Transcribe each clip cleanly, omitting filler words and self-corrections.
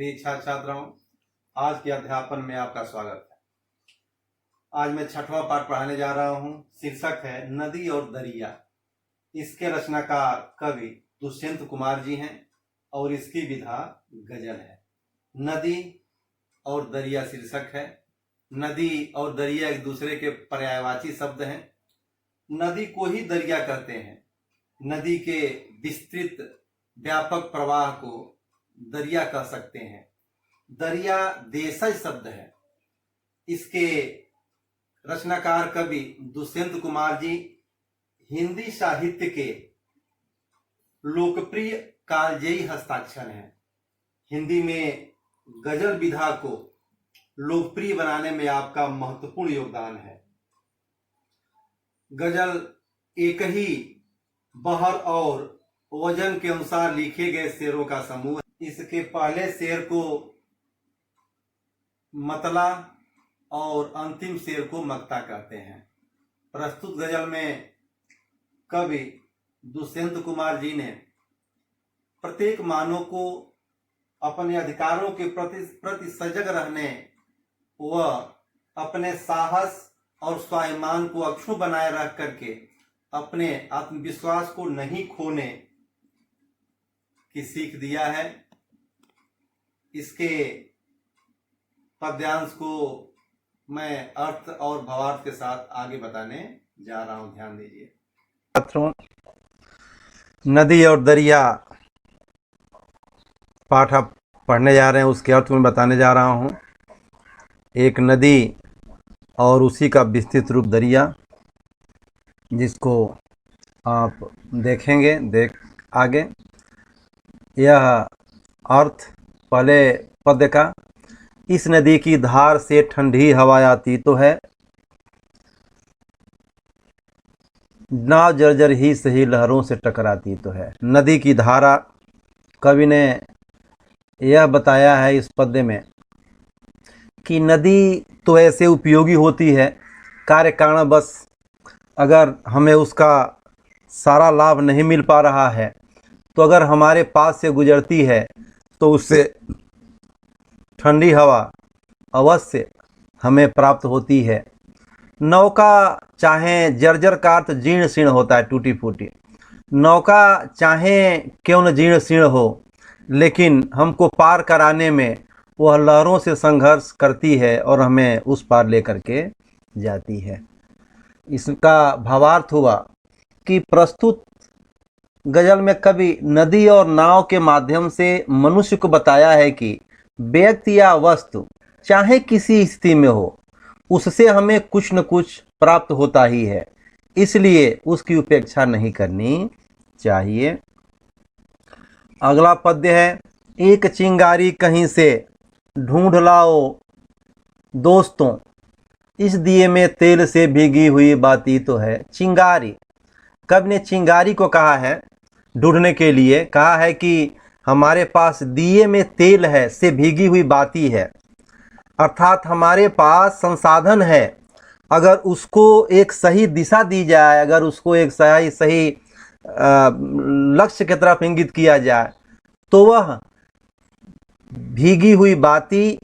प्रिय छात्र छात्राओं, आज के अध्यापन में आपका स्वागत है। आज मैं छठवां पाठ पढ़ाने जा रहा हूं। शीर्षक है नदी और दरिया। इसके रचनाकार कवि दुष्यंत कुमार जी हैं और इसकी विधा गजल है। नदी और दरिया शीर्षक है। नदी और दरिया एक दूसरे के पर्यायवाची शब्द हैं। नदी को ही दरिया कहते हैं। नदी के विस्तृत व्यापक प्रवाह को दरिया कह सकते हैं। दरिया देशज शब्द है। इसके रचनाकार कवि दुष्यंत कुमार जी हिंदी साहित्य के लोकप्रिय कालजयी हस्ताक्षर हैं। हिंदी में गजल विधा को लोकप्रिय बनाने में आपका महत्वपूर्ण योगदान है। गजल एक ही बहर और वजन के अनुसार लिखे गए शेरों का समूह है। इसके पहले शेर को मतला और अंतिम शेर को मक्ता कहते हैं। प्रस्तुत गजल में कवि दुष्यंत कुमार जी ने प्रत्येक मानव को अपने अधिकारों के प्रति सजग रहने व अपने साहस और स्वाभिमान को अक्षुण्ण बनाए रख करके अपने आत्मविश्वास को नहीं खोने की सीख दिया है। इसके पद्यांश को मैं अर्थ और भावार्थ के साथ आगे बताने जा रहा हूं, ध्यान दीजिए। छात्रों, नदी और दरिया पाठ आप पढ़ने जा रहे हैं, उसके अर्थ में बताने जा रहा हूं। एक नदी और उसी का विस्तृत रूप दरिया, जिसको आप देखेंगे आगे। यह अर्थ पहले पद्य का, इस नदी की धार से ठंडी हवा आती तो है, नाव जर्जर ही सही लहरों से टकराती तो है। नदी की धारा, कवि ने यह बताया है इस पद्य में कि नदी तो ऐसे उपयोगी होती है, कार्य कारणवश अगर हमें उसका सारा लाभ नहीं मिल पा रहा है तो अगर हमारे पास से गुजरती है तो उससे ठंडी हवा अवश्य हमें प्राप्त होती है। नौका चाहे जर्जर का अर्थ जीर्ण शीर्ण होता है, टूटी फूटी। नौका चाहे क्यों न जीर्ण शीर्ण हो, लेकिन हमको पार कराने में वह लहरों से संघर्ष करती है और हमें उस पार लेकर के जाती है। इसका भावार्थ हुआ कि प्रस्तुत गजल में कवि नदी और नाव के माध्यम से मनुष्य को बताया है कि व्यक्ति या वस्तु चाहे किसी स्थिति में हो, उससे हमें कुछ न कुछ प्राप्त होता ही है, इसलिए उसकी उपेक्षा नहीं करनी चाहिए। अगला पद्य है, एक चिंगारी कहीं से ढूंढ लाओ दोस्तों, इस दिए में तेल से भीगी हुई बाती तो है। चिंगारी, कवि ने चिंगारी को कहा है ढूंढने के लिए, कहा है कि हमारे पास दिए में तेल है से भीगी हुई बाती है, अर्थात हमारे पास संसाधन है, अगर उसको एक सही दिशा दी जाए, अगर उसको एक सही लक्ष्य की तरफ इंगित किया जाए तो वह भीगी हुई बाती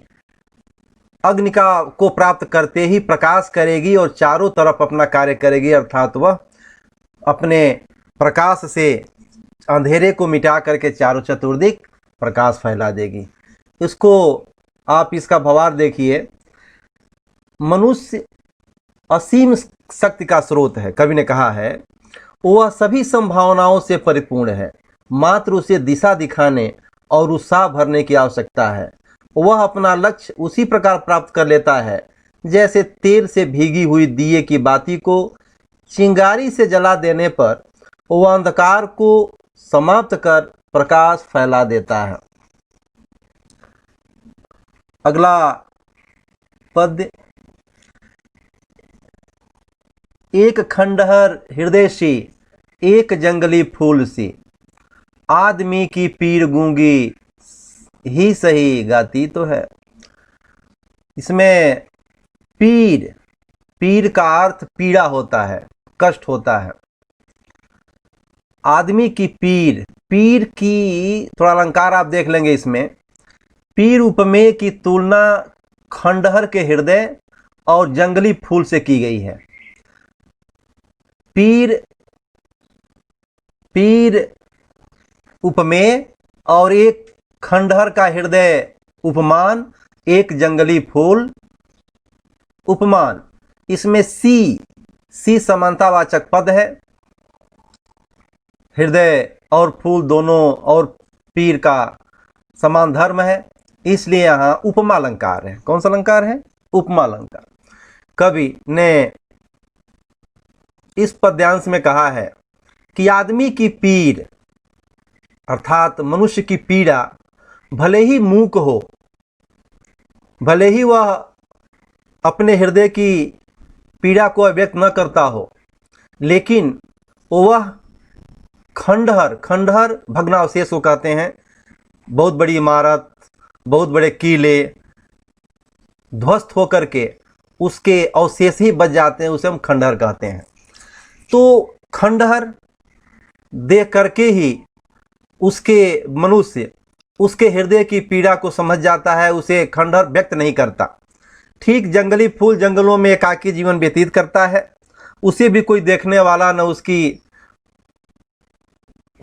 अग्नि को प्राप्त करते ही प्रकाश करेगी और चारों तरफ अपना कार्य करेगी, अर्थात वह अपने प्रकाश से अंधेरे को मिटा करके चारों चतुर्दिक प्रकाश फैला देगी। इसको आप इसका भावार्थ देखिए। मनुष्य असीम शक्ति का स्रोत है, कवि ने कहा है, वह सभी संभावनाओं से परिपूर्ण है, मात्र उसे दिशा दिखाने और उत्साह भरने की आवश्यकता है। वह अपना लक्ष्य उसी प्रकार प्राप्त कर लेता है जैसे तेल से भीगी हुई दिए की बाती को चिंगारी से जला देने पर वह अंधकार को समाप्त कर प्रकाश फैला देता है। अगला पद्य, एक खंडहर हृदय सी, एक जंगली फूल सी, आदमी की पीर गूंगी ही सही गाती तो है। इसमें पीर का अर्थ पीड़ा होता है, कष्ट होता है। आदमी की पीर की थोड़ा अलंकार आप देख लेंगे इसमें पीर उपमेय की तुलना खंडहर के हृदय और जंगली फूल से की गई है। पीर पीर उपमेय और एक खंडहर का हृदय उपमान, एक जंगली फूल उपमान। इसमें सी समानतावाचक पद है। हृदय और फूल दोनों और पीर का समान धर्म है, इसलिए यहाँ उपमा अलंकार है। कौन सा अलंकार है? उपमा अलंकार। कवि ने इस पद्यांश में कहा है कि आदमी की पीर अर्थात मनुष्य की पीड़ा भले ही मूक हो, भले ही वह अपने हृदय की पीड़ा को अभिव्यक्त न करता हो, लेकिन वह खंडहर भग्नावशेष को कहते हैं। बहुत बड़ी इमारत, बहुत बड़े किले ध्वस्त होकर के उसके अवशेष ही बच जाते हैं, उसे हम खंडहर कहते हैं। तो खंडहर देख करके ही उसके मनुष्य उसके हृदय की पीड़ा को समझ जाता है, उसे खंडहर व्यक्त नहीं करता। ठीक जंगली फूल जंगलों में एकाकी जीवन व्यतीत करता है, उसे भी कोई देखने वाला न उसकी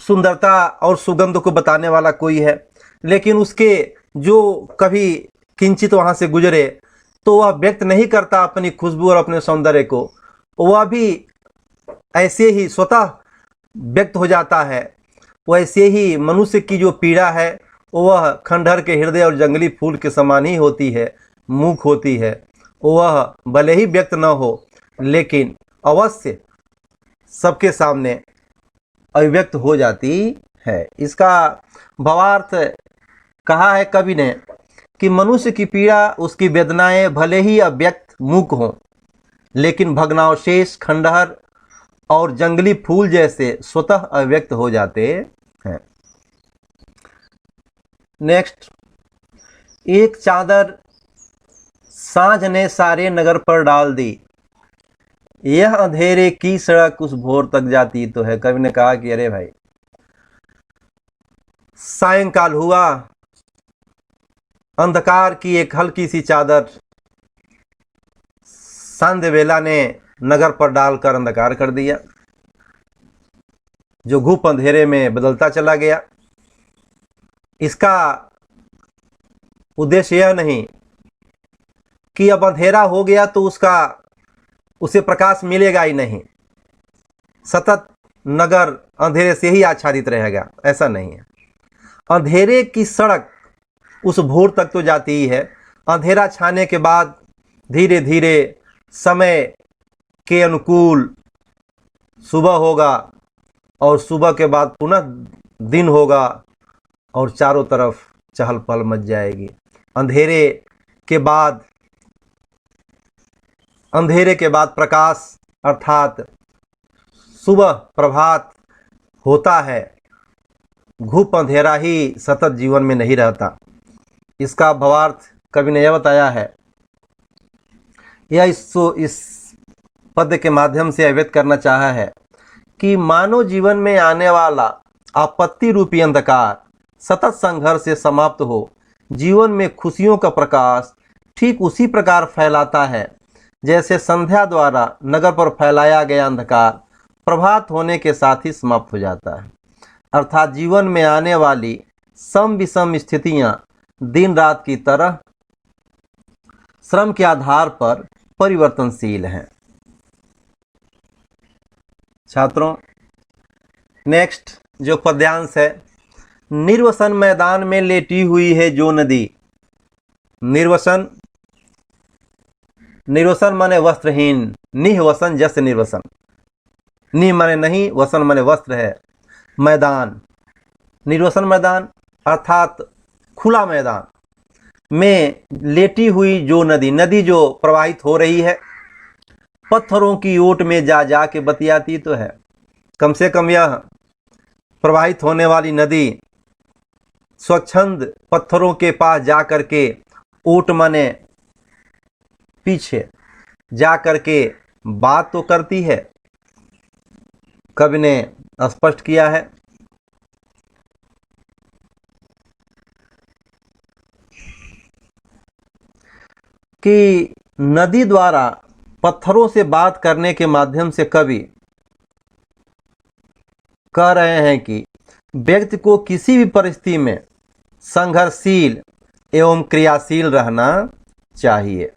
सुंदरता और सुगंध को बताने वाला कोई है, लेकिन उसके जो कभी किंचित वहाँ से गुजरे तो वह व्यक्त नहीं करता अपनी खुशबू और अपने सौंदर्य को, वह भी ऐसे ही स्वतः व्यक्त हो जाता है। वैसे ही मनुष्य की जो पीड़ा है वह खंडहर के हृदय और जंगली फूल के समान ही होती है, मूक होती है। वह भले ही व्यक्त न हो, लेकिन अवश्य सबके सामने अभिव्यक्त हो जाती है। इसका भावार्थ कहा है कवि ने कि मनुष्य की पीड़ा, उसकी वेदनाएं भले ही अव्यक्त मूक हों, लेकिन भग्नावशेष, खंडहर और जंगली फूल जैसे स्वतः अव्यक्त हो जाते हैं। नेक्स्ट, एक चादर सांझ ने सारे नगर पर डाल दी, यह अंधेरे की सड़क उस भोर तक जाती तो है। कवि ने कहा कि अरे भाई, सायंकाल हुआ, अंधकार की एक हल्की सी चादर सांध्य वेला ने नगर पर डालकर अंधकार कर दिया, जो घुप अंधेरे में बदलता चला गया। इसका उद्देश्य यह नहीं कि अब अंधेरा हो गया तो उसे प्रकाश मिलेगा ही नहीं, सतत नगर अंधेरे से ही आच्छादित रहेगा, ऐसा नहीं है। अंधेरे की सड़क उस भोर तक तो जाती ही है। अंधेरा छाने के बाद धीरे धीरे समय के अनुकूल सुबह होगा, और सुबह के बाद पुनः दिन होगा, और चारों तरफ चहल पहल मच जाएगी। अंधेरे के बाद प्रकाश अर्थात सुबह प्रभात होता है। घुप अंधेरा ही सतत जीवन में नहीं रहता। इसका भावार्थ कवि ने यह बताया है, यह इस पद के माध्यम से अभिव्यक्त करना चाहा है कि मानव जीवन में आने वाला आपत्ति रूपी अंधकार सतत संघर्ष से समाप्त हो जीवन में खुशियों का प्रकाश ठीक उसी प्रकार फैलाता है जैसे संध्या द्वारा नगर पर फैलाया गया अंधकार प्रभात होने के साथ ही समाप्त हो जाता है। अर्थात जीवन में आने वाली सम विषम स्थितियां दिन रात की तरह श्रम के आधार पर परिवर्तनशील हैं। छात्रों, नेक्स्ट जो पद्यांश है, निर्वसन मैदान में लेटी हुई है जो नदी। निर्वसन माने वस्त्रहीन, निःवसन जस निर्वसन। निह माने नहीं, वसन माने वस्त्र है। मैदान, निर्वसन मैदान अर्थात खुला मैदान में लेटी हुई जो नदी जो प्रवाहित हो रही है, पत्थरों की ओट में जा जा के बतियाती तो है। कम से कम यह प्रवाहित होने वाली नदी स्वच्छंद पत्थरों के पास जा करके, ओट माने पीछे जा करके बात तो करती है। कवि ने स्पष्ट किया है कि नदी द्वारा पत्थरों से बात करने के माध्यम से कवि कह रहे हैं कि व्यक्ति को किसी भी परिस्थिति में संघर्षशील एवं क्रियाशील रहना चाहिए।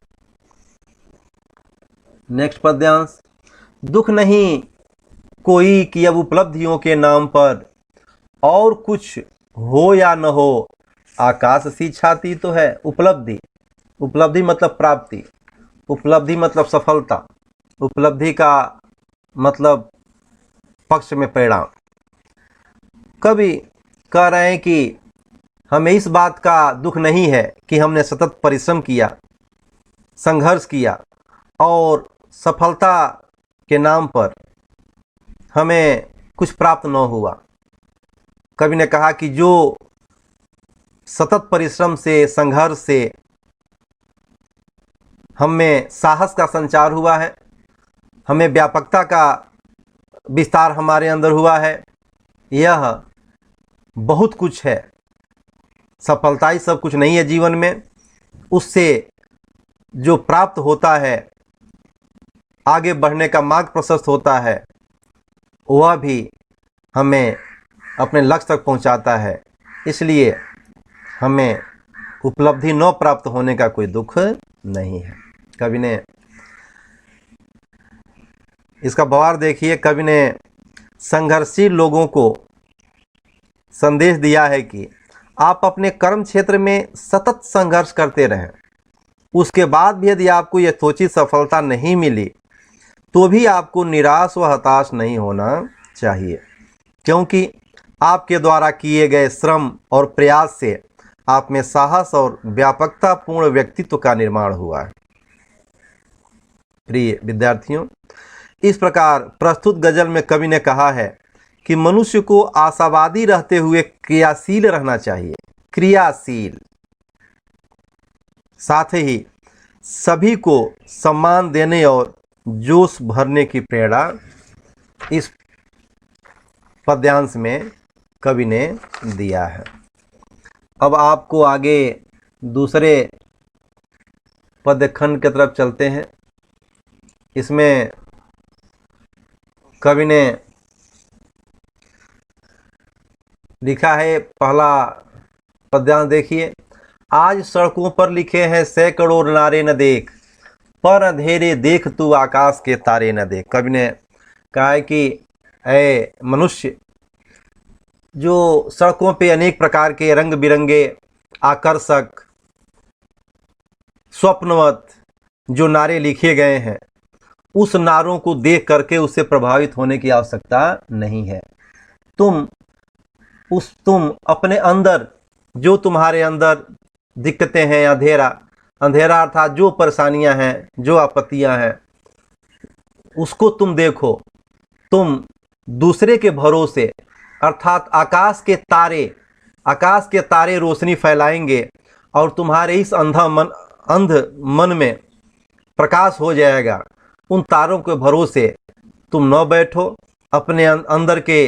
नेक्स्ट पद्यांश। दुख नहीं कोई कि अब उपलब्धियों के नाम पर और कुछ हो या न हो आकाश सी छाती तो है। उपलब्धि, उपलब्धि मतलब प्राप्ति, उपलब्धि मतलब सफलता, उपलब्धि का मतलब पक्ष में परिणाम। कवि कह रहे हैं कि हमें इस बात का दुख नहीं है कि हमने सतत परिश्रम किया, संघर्ष किया और सफलता के नाम पर हमें कुछ प्राप्त न हुआ। कवि ने कहा कि जो सतत परिश्रम से, संघर्ष से हमें साहस का संचार हुआ है, हमें व्यापकता का विस्तार हमारे अंदर हुआ है, यह बहुत कुछ है। सफलता ही सब कुछ नहीं है जीवन में। उससे जो प्राप्त होता है, आगे बढ़ने का मार्ग प्रशस्त होता है, वह भी हमें अपने लक्ष्य तक पहुंचाता है। इसलिए हमें उपलब्धि न प्राप्त होने का कोई दुख नहीं है। कवि ने इसका भावार्थ देखिए। कवि ने संघर्षशील लोगों को संदेश दिया है कि आप अपने कर्म क्षेत्र में सतत संघर्ष करते रहें। उसके बाद भी यदि आपको यथोचित सफलता नहीं मिली तो भी आपको निराश व हताश नहीं होना चाहिए, क्योंकि आपके द्वारा किए गए श्रम और प्रयास से आप में साहस और व्यापकता पूर्ण व्यक्तित्व का निर्माण हुआ है। प्रिय विद्यार्थियों, इस प्रकार प्रस्तुत गजल में कवि ने कहा है कि मनुष्य को आशावादी रहते हुए क्रियाशील रहना चाहिए। क्रियाशील, साथ ही सभी को सम्मान देने और जोश भरने की प्रेरणा इस पद्यांश में कवि ने दिया है। अब आपको आगे दूसरे पद्यखंड की तरफ चलते हैं। इसमें कवि ने लिखा है, पहला पद्यांश देखिए। आज सड़कों पर लिखे हैं सैकड़ों नारे न देख, पर अंधेरे देख तू आकाश के तारे न देख। कवि ने कहा है कि ऐ मनुष्य, जो सड़कों पे अनेक प्रकार के रंग बिरंगे आकर्षक स्वप्नवत जो नारे लिखे गए हैं, उस नारों को देख करके उससे प्रभावित होने की आवश्यकता नहीं है। तुम अपने अंदर जो तुम्हारे अंदर दिक्कतें हैं, अंधेरा अर्थात जो परेशानियां हैं, जो आपत्तियां हैं, उसको तुम देखो। तुम दूसरे के भरोसे अर्थात आकाश के तारे रोशनी फैलाएंगे और तुम्हारे इस अंध मन में प्रकाश हो जाएगा। उन तारों के भरोसे तुम न बैठो, अपने अंदर के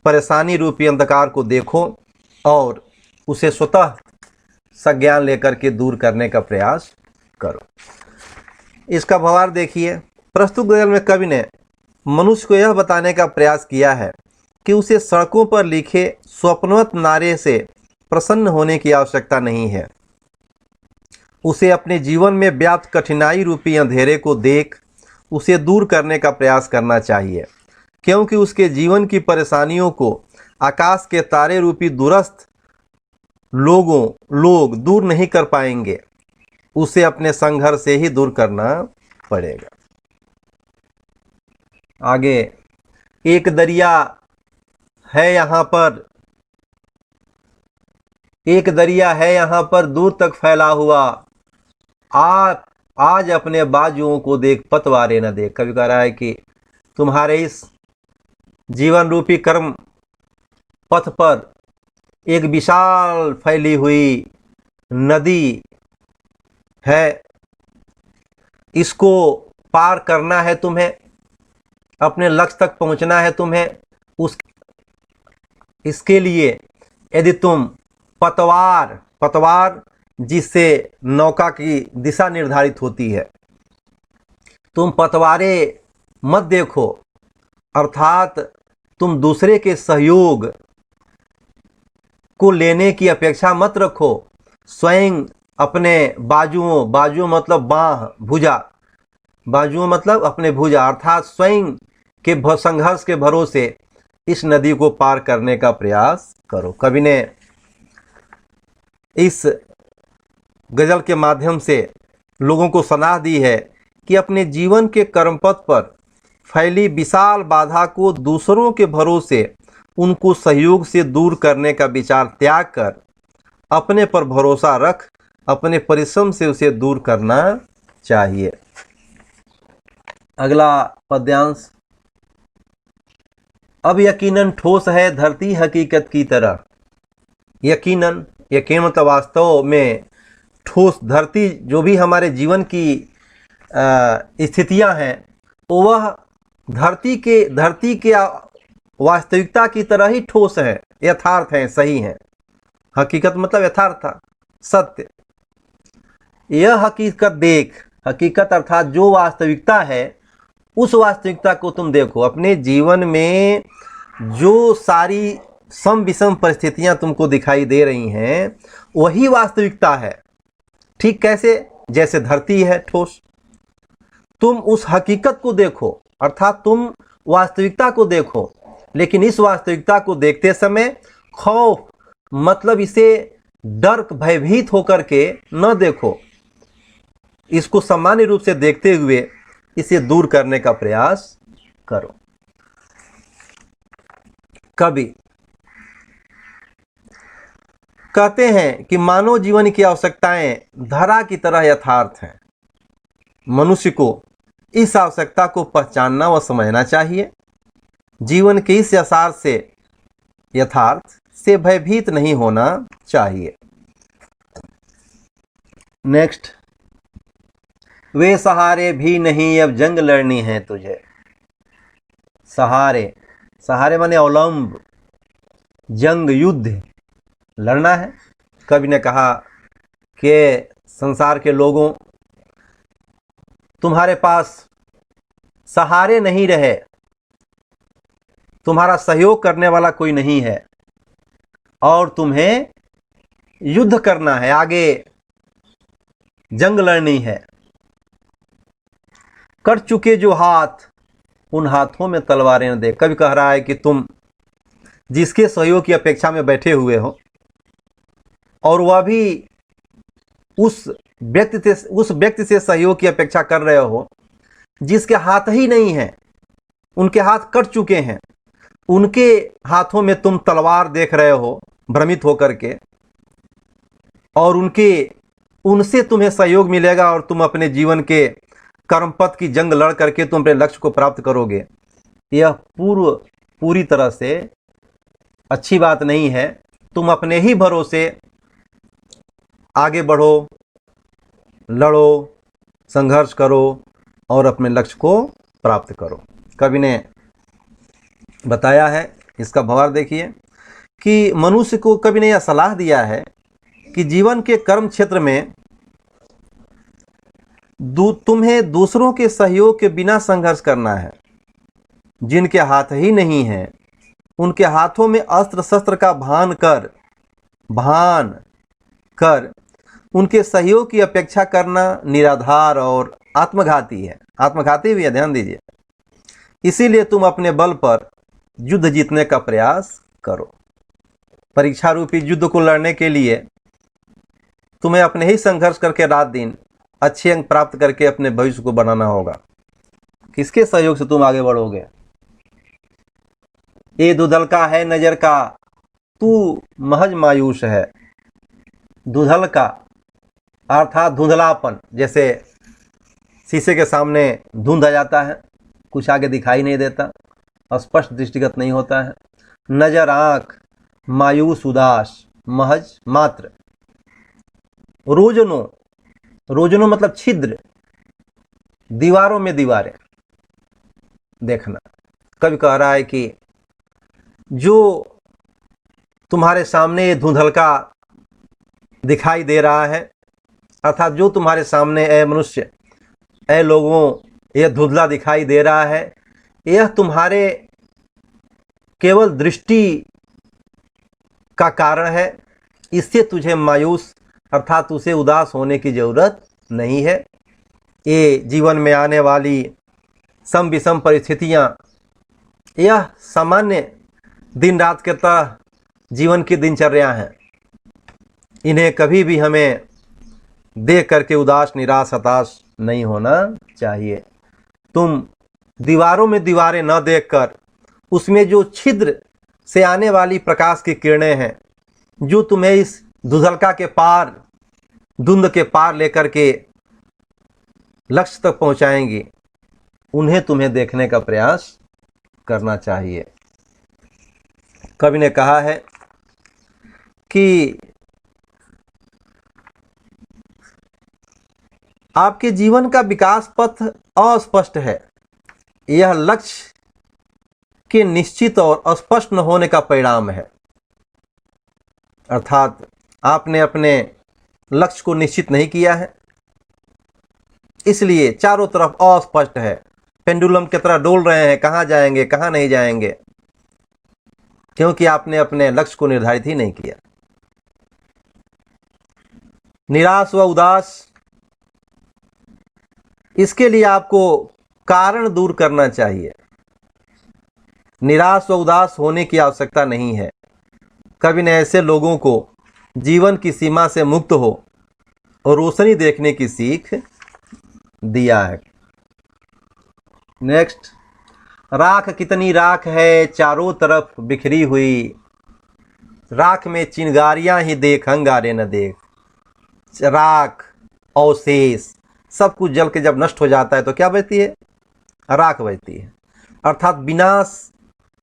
परेशानी रूपी अंधकार को देखो और उसे स्वतः संज्ञान लेकर के दूर करने का प्रयास करो। इसका भावार्थ देखिए। प्रस्तुत गजल में कवि ने मनुष्य को यह बताने का प्रयास किया है कि उसे सड़कों पर लिखे स्वप्नवत नारे से प्रसन्न होने की आवश्यकता नहीं है। उसे अपने जीवन में व्याप्त कठिनाई रूपी अंधेरे को देख उसे दूर करने का प्रयास करना चाहिए, क्योंकि उसके जीवन की परेशानियों को आकाश के तारे रूपी दूरस्थ लोग दूर नहीं कर पाएंगे। उसे अपने संघर्ष से ही दूर करना पड़ेगा। आगे, एक दरिया है यहाँ पर दूर तक फैला हुआ, आज अपने बाजुओं को देख पतवारे न देख। कवि कह रहा है कि तुम्हारे इस जीवन रूपी कर्म पथ पर एक विशाल फैली हुई नदी है, इसको पार करना है तुम्हें, अपने लक्ष्य तक पहुंचना है तुम्हें। इसके लिए यदि तुम पतवार जिससे नौका की दिशा निर्धारित होती है। तुम पतवारे मत देखो, अर्थात तुम दूसरे के सहयोग को लेने की अपेक्षा मत रखो। स्वयं अपने बाजुओं मतलब बाह, भुजा, बाजुओं मतलब अपने भुजा, अर्थात स्वयं के संघर्ष के भरोसे इस नदी को पार करने का प्रयास करो। कवि ने इस गजल के माध्यम से लोगों को सलाह दी है कि अपने जीवन के कर्मपथ पर फैली विशाल बाधा को दूसरों के भरोसे उनको सहयोग से दूर करने का विचार त्याग कर अपने पर भरोसा रख अपने परिश्रम से उसे दूर करना चाहिए। अगला पद्यांश। अब यकीनन ठोस है धरती हकीकत की तरह। यकीनन, यकीन मतलब वास्तव में ठोस धरती, जो भी हमारे जीवन की स्थितियां हैं वह धरती के वास्तविकता की तरह ही ठोस है, यथार्थ है, सही है। हकीकत मतलब यथार्थ, सत्य। यह हकीकत देख, हकीकत अर्थात जो वास्तविकता है उस वास्तविकता को तुम देखो। अपने जीवन में जो सारी सम विषम परिस्थितियां तुमको दिखाई दे रही हैं वही वास्तविकता है। ठीक कैसे? जैसे धरती है ठोस, तुम उस हकीकत को देखो, अर्थात तुम वास्तविकता को देखो, लेकिन इस वास्तविकता को देखते समय खौफ मतलब इसे डर, भयभीत होकर के न देखो। इसको सामान्य रूप से देखते हुए इसे दूर करने का प्रयास करो। कवि कहते हैं कि मानव जीवन की आवश्यकताएं धरा की तरह यथार्थ हैं। मनुष्य को इस आवश्यकता को पहचानना व समझना चाहिए। जीवन के इस यथार्थ से भयभीत नहीं होना चाहिए। नेक्स्ट। वे सहारे भी नहीं अब जंग लड़नी है तुझे। सहारे, सहारे माने अवलंब, जंग, युद्ध लड़ना है। कवि ने कहा कि संसार के लोगों, तुम्हारे पास सहारे नहीं रहे, तुम्हारा सहयोग करने वाला कोई नहीं है और तुम्हें युद्ध करना है, आगे जंग लड़नी है। कट चुके जो हाथ उन हाथों में तलवारें न दे। कवि कह रहा है कि तुम जिसके सहयोग की अपेक्षा में बैठे हुए हो और वह भी उस व्यक्ति से सहयोग की अपेक्षा कर रहे हो जिसके हाथ ही नहीं है, उनके हाथ कट चुके हैं, उनके हाथों में तुम तलवार देख रहे हो भ्रमित होकर के, और उनसे तुम्हें सहयोग मिलेगा और तुम अपने जीवन के कर्मपथ की जंग लड़ करके तुम अपने लक्ष्य को प्राप्त करोगे। यह पूरी तरह से अच्छी बात नहीं है। तुम अपने ही भरोसे आगे बढ़ो, लड़ो, संघर्ष करो और अपने लक्ष्य को प्राप्त करो। कवि ने बताया है, इसका भावार्थ देखिए कि मनुष्य को कवि ने यह सलाह दिया है कि जीवन के कर्म क्षेत्र में तुम्हें दूसरों के सहयोग के बिना संघर्ष करना है। जिनके हाथ ही नहीं है उनके हाथों में अस्त्र शस्त्र का भान कर उनके सहयोग की अपेक्षा करना निराधार और आत्मघाती है। आत्मघाती भी है, ध्यान दीजिए। इसीलिए तुम अपने बल पर युद्ध जीतने का प्रयास करो। परीक्षा रूपी युद्ध को लड़ने के लिए तुम्हें अपने ही संघर्ष करके रात दिन अच्छे अंक प्राप्त करके अपने भविष्य को बनाना होगा। किसके सहयोग से तुम आगे बढ़ोगे? ये दुधल का है नजर का तू महज मायूस है। दुधल का अर्थात धुंधलापन, जैसे शीशे के सामने धुंध आ जाता है, कुछ आगे दिखाई नहीं देता, स्पष्ट दृष्टिगत नहीं होता है। नजर, आंख, मायूस, उदास, महज, मात्र। रोजनो मतलब छिद्र, दीवारों में दीवारें देखना। कवि कह रहा है कि जो तुम्हारे सामने ये धुंधलका दिखाई दे रहा है, अर्थात जो तुम्हारे सामने ए मनुष्य, ए लोगों, यह धुंधला दिखाई दे रहा है, यह तुम्हारे केवल दृष्टि का कारण है। इससे तुझे मायूस अर्थात उसे उदास होने की ज़रूरत नहीं है। ये जीवन में आने वाली सम विषम परिस्थितियाँ, यह सामान्य दिन रात के तरह जीवन की दिनचर्या हैं। इन्हें कभी भी हमें देख करके उदास, निराश, हताश नहीं होना चाहिए। तुम दीवारों में दीवारें न देखकर उसमें जो छिद्र से आने वाली प्रकाश की किरणें हैं, जो तुम्हें इस धुंधलका के पार, धुंध के पार लेकर के लक्ष्य तक पहुंचाएंगी, उन्हें तुम्हें देखने का प्रयास करना चाहिए। कवि ने कहा है कि आपके जीवन का विकास पथ अस्पष्ट है। यह लक्ष्य के निश्चित और स्पष्ट न होने का परिणाम है। अर्थात आपने अपने लक्ष्य को निश्चित नहीं किया है, इसलिए चारों तरफ अस्पष्ट है। पेंडुलम की तरह डोल रहे हैं, कहाँ जाएंगे कहाँ नहीं जाएंगे, क्योंकि आपने अपने लक्ष्य को निर्धारित ही नहीं किया। निराश व उदास, इसके लिए आपको कारण दूर करना चाहिए। निराश व उदास होने की आवश्यकता नहीं है। कवि ने ऐसे लोगों को जीवन की सीमा से मुक्त हो और रोशनी देखने की सीख दिया है। नेक्स्ट, राख कितनी राख है चारों तरफ बिखरी हुई, राख में चिंगारियां ही देख अंगारे न देख। राख, अवशेष, सब कुछ जल के जब नष्ट हो जाता है तो क्या बचती है? राख बचती है। अर्थात विनाश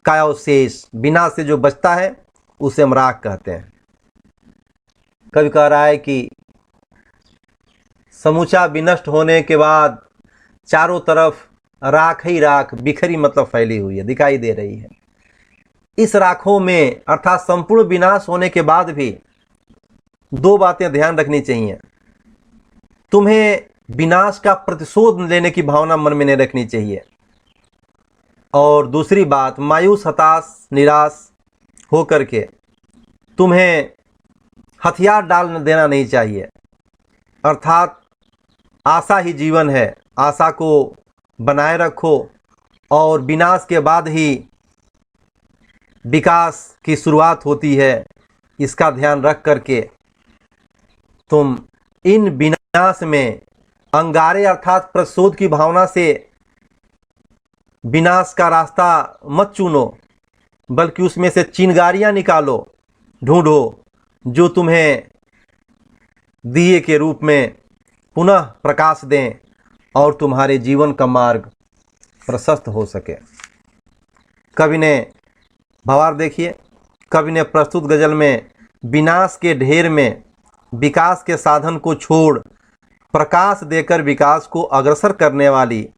का अवशेष, विनाश से जो बचता है उसे हम राख कहते हैं। कवि कह रहा है कि समूचा विनष्ट होने के बाद चारों तरफ राख ही राख, बिखरी मतलब फैली हुई है, दिखाई दे रही है। इस राखों में अर्थात संपूर्ण विनाश होने के बाद भी दो बातें ध्यान रखनी चाहिए। तुम्हें विनाश का प्रतिशोध लेने की भावना मन में नहीं रखनी चाहिए, और दूसरी बात, मायूस, हताश, निराश होकर के तुम्हें हथियार डाल देना नहीं चाहिए। अर्थात आशा ही जीवन है, आशा को बनाए रखो और विनाश के बाद ही विकास की शुरुआत होती है, इसका ध्यान रख करके तुम इन विनाश में अंगारे अर्थात प्रतिशोध की भावना से विनाश का रास्ता मत चुनो, बल्कि उसमें से चिंगारियां निकालो, ढूंढो, जो तुम्हें दिए के रूप में पुनः प्रकाश दें और तुम्हारे जीवन का मार्ग प्रशस्त हो सके। कवि ने भावार्थ देखिए, कवि ने प्रस्तुत गजल में विनाश के ढेर में विकास के साधन को छोड़ प्रकाश देकर विकास को अग्रसर करने वाली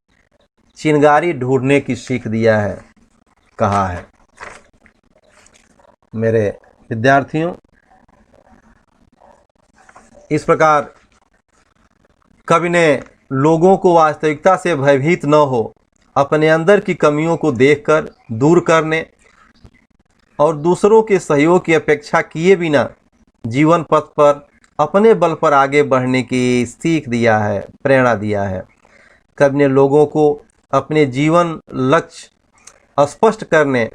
चिंगारी ढूंढने की सीख दिया है, कहा है। मेरे विद्यार्थियों, इस प्रकार कवि ने लोगों को वास्तविकता से भयभीत न हो, अपने अंदर की कमियों को देखकर दूर करने और दूसरों के सहयोग की अपेक्षा किए बिना जीवन पथ पर अपने बल पर आगे बढ़ने की सीख दिया है, प्रेरणा दिया है। कवि ने लोगों को अपने जीवन लक्ष्य स्पष्ट करने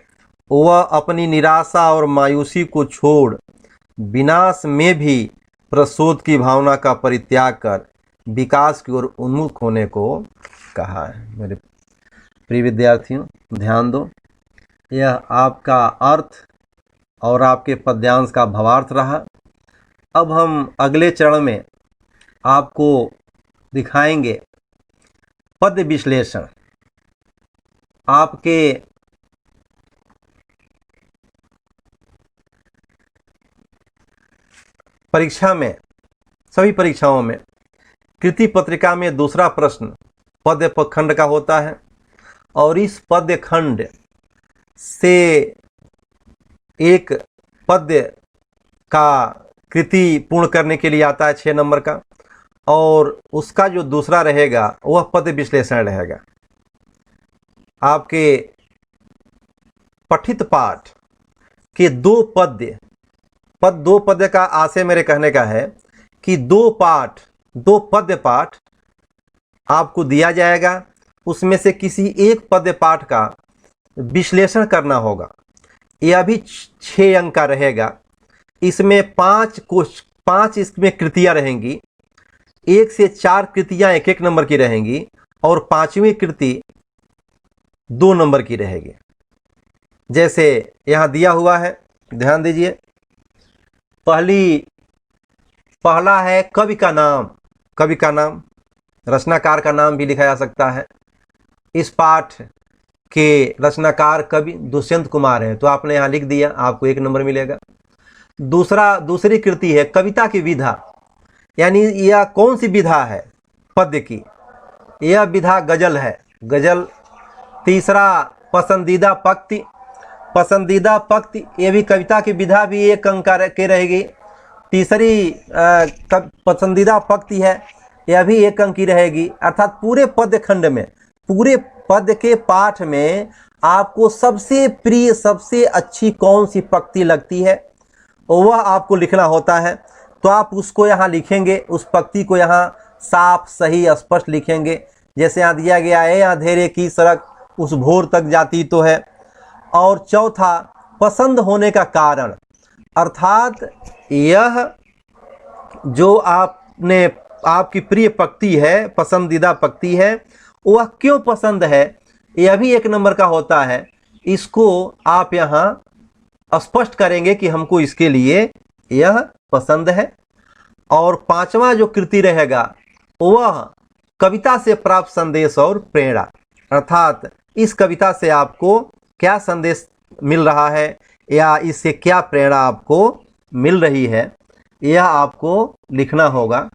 व अपनी निराशा और मायूसी को छोड़ विनाश में भी प्रतिशोध की भावना का परित्याग कर विकास की ओर उन्मुख होने को कहा है। मेरे प्रिय विद्यार्थियों, ध्यान दो, यह आपका अर्थ और आपके पद्यांश का भावार्थ रहा। अब हम अगले चरण में आपको दिखाएंगे पद्य विश्लेषण। आपके परीक्षा में, सभी परीक्षाओं में कृति पत्रिका में दूसरा प्रश्न पद्य खंड का होता है, और इस पद्य खंड से एक पद्य का कृति पूर्ण करने के लिए आता है 6 नंबर का, और उसका जो दूसरा रहेगा वह पद विश्लेषण रहेगा। आपके पठित पाठ के 2 पद्य, दो पद्य का आशय मेरे कहने का है कि 2 पद्य पाठ आपको दिया जाएगा, उसमें से किसी एक पद्य पाठ का विश्लेषण करना होगा। यह भी 6 अंक का रहेगा। इसमें 5 इसमें कृतियां रहेंगी, 1 से 4 कृतियां 1-1 नंबर की रहेंगी, और 5वीं कृति 2 नंबर की रहेगी। जैसे यहां दिया हुआ है, ध्यान दीजिए। पहला है कवि का नाम। कवि का नाम, रचनाकार का नाम भी लिखा जा सकता है। इस पाठ के रचनाकार कवि दुष्यंत कुमार हैं, तो आपने यहाँ लिख दिया, आपको 1 नंबर मिलेगा। दूसरी कृति है कविता की विधा, यानी यह कौन सी विधा है पद्य की, यह विधा गजल है, गजल। तीसरा पसंदीदा पंक्ति, पसंदीदा पंक्ति, ये भी कविता की विधा भी 1 अंक के रहेगी। तीसरी पसंदीदा पंक्ति है, यह भी 1 अंक की रहेगी। अर्थात पूरे पद्य खंड में, पूरे पद्य के पाठ में आपको सबसे प्रिय, सबसे अच्छी कौन सी पंक्ति लगती है वह आपको लिखना होता है। तो आप उसको यहाँ लिखेंगे, उस पंक्ति को यहाँ साफ सही स्पष्ट लिखेंगे। जैसे यहाँ दिया गया है, अंधेरे की सड़क उस भोर तक जाती तो है। और चौथा पसंद होने का कारण, अर्थात यह जो आपकी प्रिय पंक्ति है, पसंदीदा पंक्ति है, वह क्यों पसंद है, यह भी 1 नंबर का होता है। इसको आप यहाँ स्पष्ट करेंगे कि हमको इसके लिए यह पसंद है। और 5वां जो कृति रहेगा वह कविता से प्राप्त संदेश और प्रेरणा, अर्थात इस कविता से आपको क्या संदेश मिल रहा है या इससे क्या प्रेरणा आपको मिल रही है, यह आपको लिखना होगा।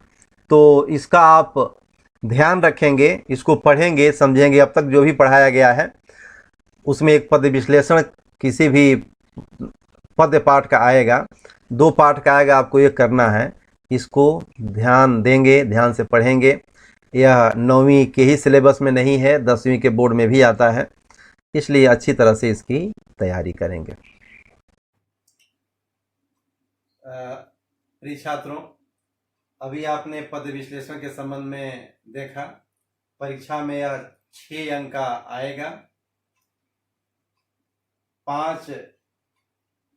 तो इसका आप ध्यान रखेंगे, इसको पढ़ेंगे, समझेंगे। अब तक जो भी पढ़ाया गया है उसमें एक पद्य विश्लेषण किसी भी पद्य पाठ का आएगा, 2 पाठ का आएगा, आपको ये करना है। इसको ध्यान देंगे, ध्यान से पढ़ेंगे। यह 9वीं के ही सिलेबस में नहीं है, 10वीं के बोर्ड में भी आता है, इसलिए अच्छी तरह से इसकी तैयारी करेंगे। प्रिय छात्रों, अभी आपने पद्य विश्लेषण के संबंध में देखा। परीक्षा में यह 6 अंक का आएगा। 5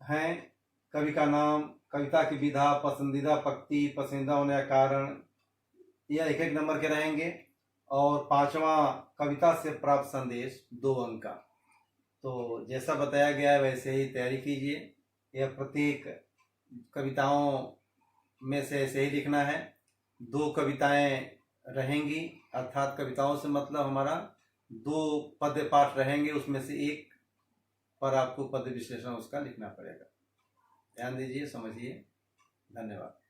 हैं कवि का नाम, कविता की विधा, पसंदीदा पंक्ति, पसंदीदा होने का कारण, यह 1-1 नंबर के रहेंगे। और 5वां कविता से प्राप्त संदेश 2 अंक का। तो जैसा बताया गया है वैसे ही तैयारी कीजिए। यह प्रत्येक कविताओं में से ऐसे ही लिखना है। 2 कविताएं रहेंगी, अर्थात कविताओं से मतलब हमारा 2 पद्य पाठ रहेंगे, उसमें से एक पर आपको पद्य विश्लेषण उसका लिखना पड़ेगा। ध्यान दीजिए, समझिए। धन्यवाद।